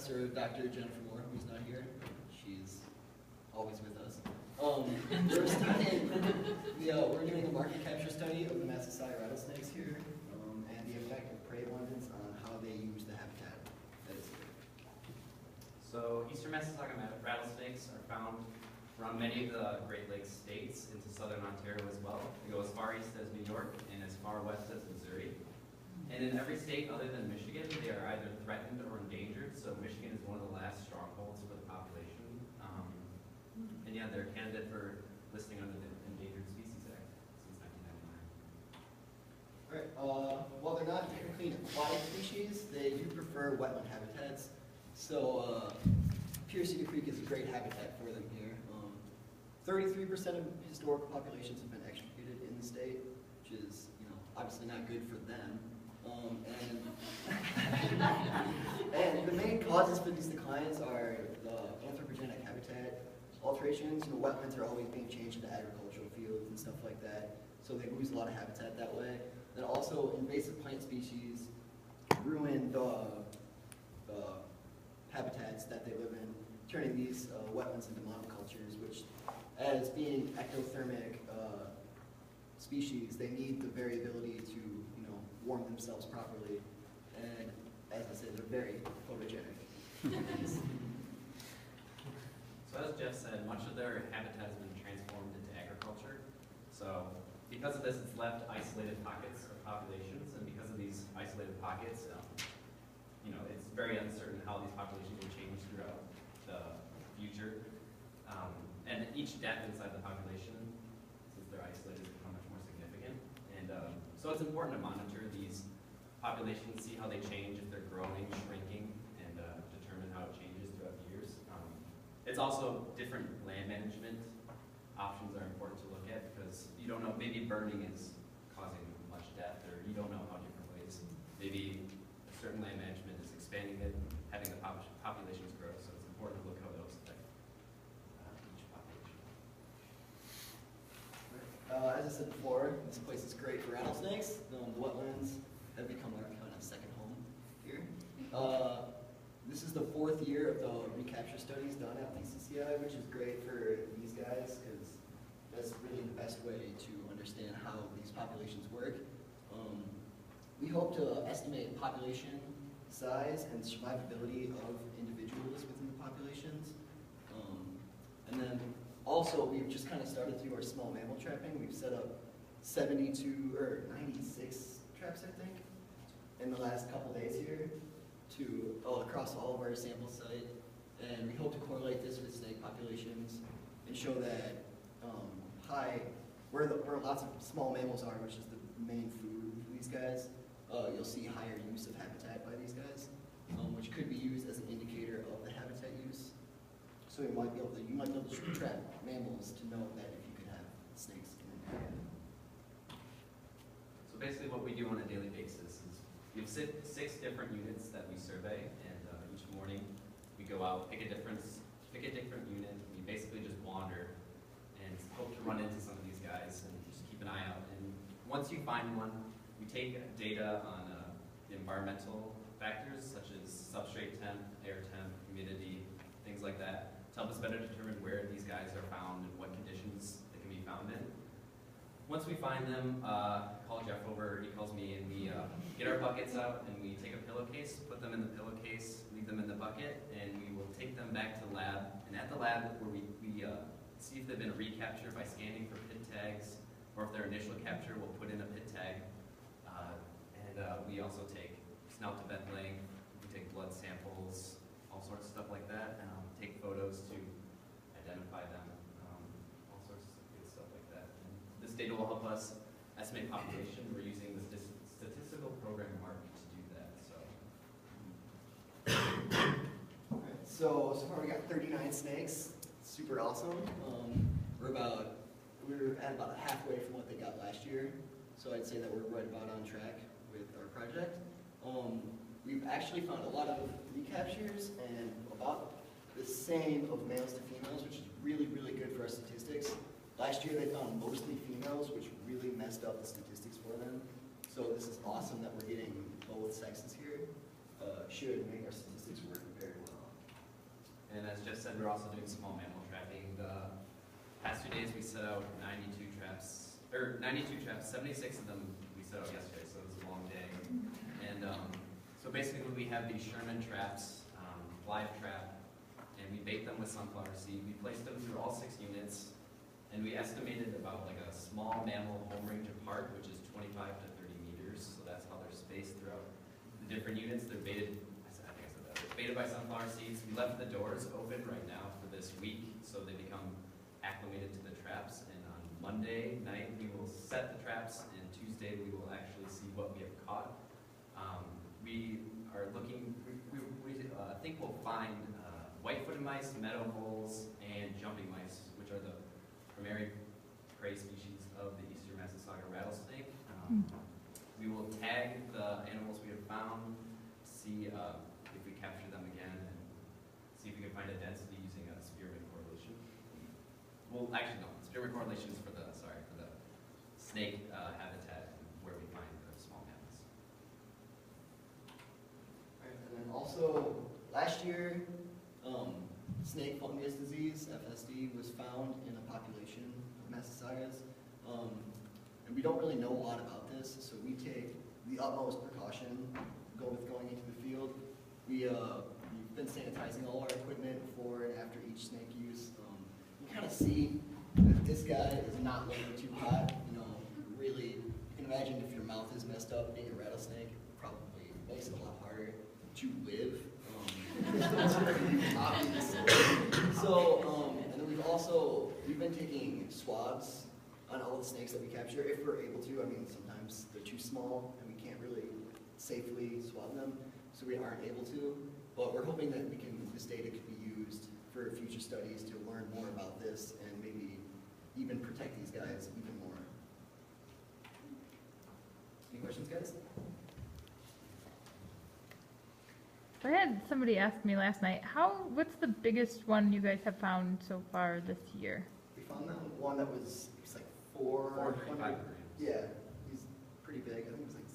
Professor Dr. Jennifer Moore, who's not here. She's always with us. We're doing a market capture study of the Massasauga rattlesnakes here, and the effect of prey abundance on how they use the habitat that is here. So eastern Massasauga rattlesnakes are found around many of the Great Lakes states, into southern Ontario as well. They go as far east as New York and as far west as Missouri. And in every state other than Michigan, they are either threatened or endangered. So Michigan is one of the last strongholds for the population. And yeah, they're a candidate for listing under the Endangered Species Act since 1999. All right. While they're not technically an aquatic species, they do prefer wetland habitats. So Pure Cedar Creek is a great habitat for them here. 33% of historical populations have been extricated in the state, which is, obviously not good for them. And the main causes for these declines are the anthropogenic habitat alterations. Wetlands are always being changed into agricultural fields and stuff like that, so they lose a lot of habitat that way. Then also invasive plant species ruin the habitats that they live in, turning these wetlands into monocultures, which, as being ectothermic species, they need the variability to warm themselves properly. And as I said, they're very photogenic. So as Jeff said, much of their habitat has been transformed into agriculture. So because of this, it's left isolated pockets of populations, and because of these isolated pockets, it's very uncertain how these populations will change throughout the future. And each death inside the population, since they're isolated, become much more significant. And so it's important to monitor these populations, see how they change, if they're growing, shrinking, and determine how it changes throughout the years. It's also different land management options are important to look at, because you don't know, maybe burning is causing much death, or you don't know how different ways. Maybe a certain land management is expanding it, having the populations grow, so it's important to look how those affect each population. As I said before, this place is great for rattlesnakes. The wetlands have become our kind of second home here. This is the 4th year of the recapture studies done at PCCI, which is great for these guys, because that's really the best way to understand how these populations work. We hope to estimate population size and survivability of individuals within the populations. And then also, we've just kind of started to do our small mammal trapping. We've set up 96 traps, I think, in the last couple days here across all of our sample site. And we hope to correlate this with snake populations and show that where lots of small mammals are, which is the main food for these guys, you'll see higher use of habitat by these guys, which could be used as an indicator of the habitat use. So you might be able to trap mammals to know that if you could have snakes in an area. So basically what we do on a daily basis is we have 6 different units that we survey, and each morning we go out, pick a different unit. We basically just wander and hope to run into some of these guys and just keep an eye out. And once you find one, we take data on the environmental factors such as substrate temp, air temp, humidity, things like that, to help us better determine where these guys are found and what conditions they can be found in. Once we find them, call Jeff over, he calls me, and we get our buckets out and we take a pillowcase, put them in the pillowcase, leave them in the bucket, and we will take them back to the lab. And at the lab, where we see if they've been recaptured by scanning for PID tags, or if their initial capture, we'll put in a PID tag. We also take snout to vent length, we take blood samples, all sorts of stuff like that, and take photos to identify them, all sorts of good stuff like that. And this data will help us estimate population. We're using the statistical program MARC to do that. So far we got 39 snakes. Super awesome. We're at about halfway from what they got last year, so I'd say that we're right about on track with our project. We've actually found a lot of recaptures and about the same of males to females, which is really, really good for our statistics. Last year they found mostly females, which really messed up the statistics for them. So this is awesome that we're getting both sexes here. Should make our statistics work very well. And as Jeff said, we're also doing small mammal trapping. The past 2 days, we set out 92 traps, 76 of them we set out yesterday, so it was a long day. And so basically we have these Sherman traps, live trap, and we bait them with sunflower seed. We placed them through all 6 units, and we estimated about like a small mammal home range apart, which is 25 to 30 meters, so that's how they're spaced throughout the different units. They're baited, I think I said that, they're baited by sunflower seeds. We left the doors open right now for this week, so they become acclimated to the traps, and on Monday night we will set the traps, and Tuesday we will actually see what we have caught. We are looking, we think we'll find white-footed mice, meadow voles, and jumping mice, which are the primary prey species of the eastern Massasauga rattlesnake. We will tag the animals we have found, see if we capture them again, and see if we can find a density using a Spearman correlation. Well, actually no, Spearman correlation is for the snake habitat and where we find the small mammals. All right, and then also last year, snake fungus disease (FSD) was found in a population of Massasaugas, and we don't really know a lot about this, so we take the utmost precaution going into the field. We've been sanitizing all our equipment before and after each snake use. You kind of see that this guy is not looking too hot. You know, really, you can imagine if your mouth is messed up, being a rattlesnake probably makes it a lot harder to live. It's pretty obvious. So, and then we've been taking swabs on all the snakes that we capture, if we're able to. I mean, sometimes they're too small and we can't really safely swab them, so we aren't able to. But we're hoping that this data could be used for future studies to learn more about this and maybe even protect these guys even more. Any questions, guys? I had somebody ask me last night, what's the biggest one you guys have found so far this year? We found that one that was like 400. grams. Yeah, he's pretty big. I think it was like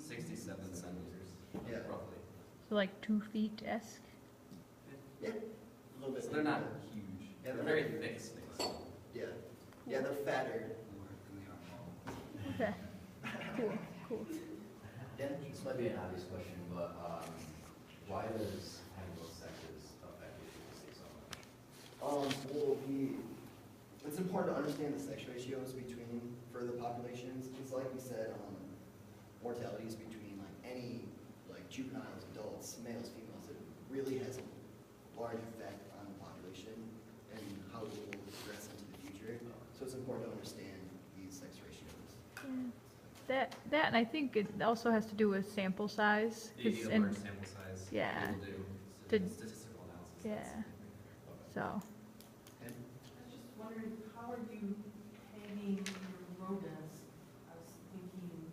67 centimeters, Yeah. roughly. So like 2 feet-esque? Yeah, a little bit. So they're not huge. Yeah, They're very thick snakes. Yeah, yeah, they're fatter. Okay, cool. Yeah, This might be an obvious question, but why does having those sexes affect the efficacy so much? well, it's important to understand the sex ratios for the populations. It's like we said, mortalities between any juveniles, adults, males, females. It really has a large effect on the population and how it will progress into the future. So it's important to understand these sex ratios. Yeah. That, and I think it also has to do with sample size. You need a and- large sample size. Yeah. People do Did- statistical analysis. Yeah. So, I was just wondering, how are you tagging your rodents? I was thinking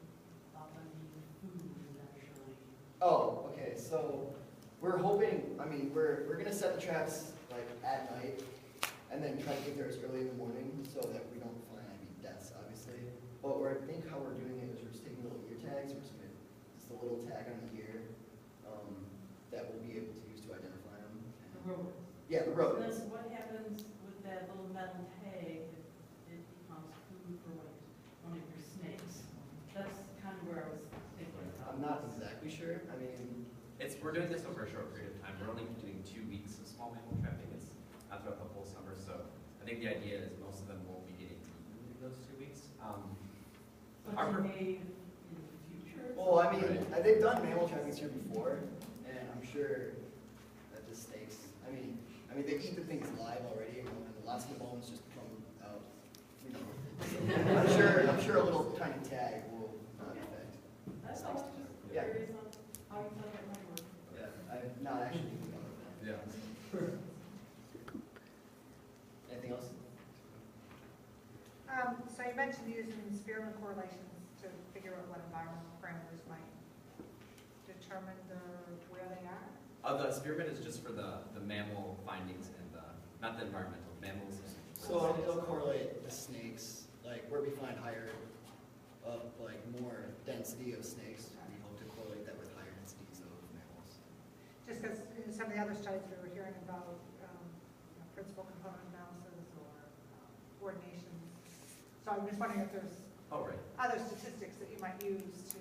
about them eating food eventually. Oh, okay, so we're hoping, we're gonna set the traps at night and then try to get there as early in the morning so that we don't find any deaths, obviously. But I think how we're doing it is we're just taking little ear tags, we're just a little tag on the ear that we'll be able to use to identify them. The rodents. Yeah, the So rodents. what happens with that little metal tag if it becomes food for one of your snakes? That's kind of where I was thinking about. I'm not exactly sure, We're doing this over a short period of time. We're only doing 2 weeks of small mammal trapping. It's not throughout the whole summer, so I think the idea is most of them won't be getting eaten in those 2 weeks. But our- you may in the future. well, they've done mammal trappings here before, and I'm sure that the snakes, they eat the things live already, and lots of the bones just come out. I'm sure a little tiny tag will not affect. That's all, just Yeah. curious on how you thought that might work. Yeah, I've not actually thought of that. Yeah. Anything else? So you mentioned using Spearman correlations to figure out what environmental parameters might determine where they are? The Spearman is just for the mammal findings and not the environmental, mammals. So it'll correlate the snakes, where we find higher up, more density of snakes, we hope to correlate that with higher densities of mammals. Just because in some of the other studies we were hearing about principal component analysis or coordinations. So I'm just wondering if there's Oh, right. other statistics that you might use to,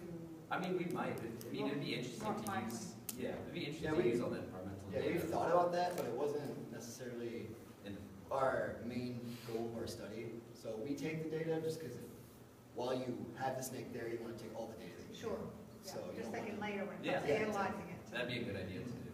I mean, we might, I mean, it'd be interesting More to timely. use, yeah, it'd be interesting Yeah, to we- use all the environmental Yeah, data. we've thought about that, but it wasn't necessarily And our main goal of our study. So we take the data just because while you have the snake there, you want to take all the data that you sure, can. yeah, So you just don't thinking wanna- later when Yeah. it's analyzing it. that'd be a good idea too.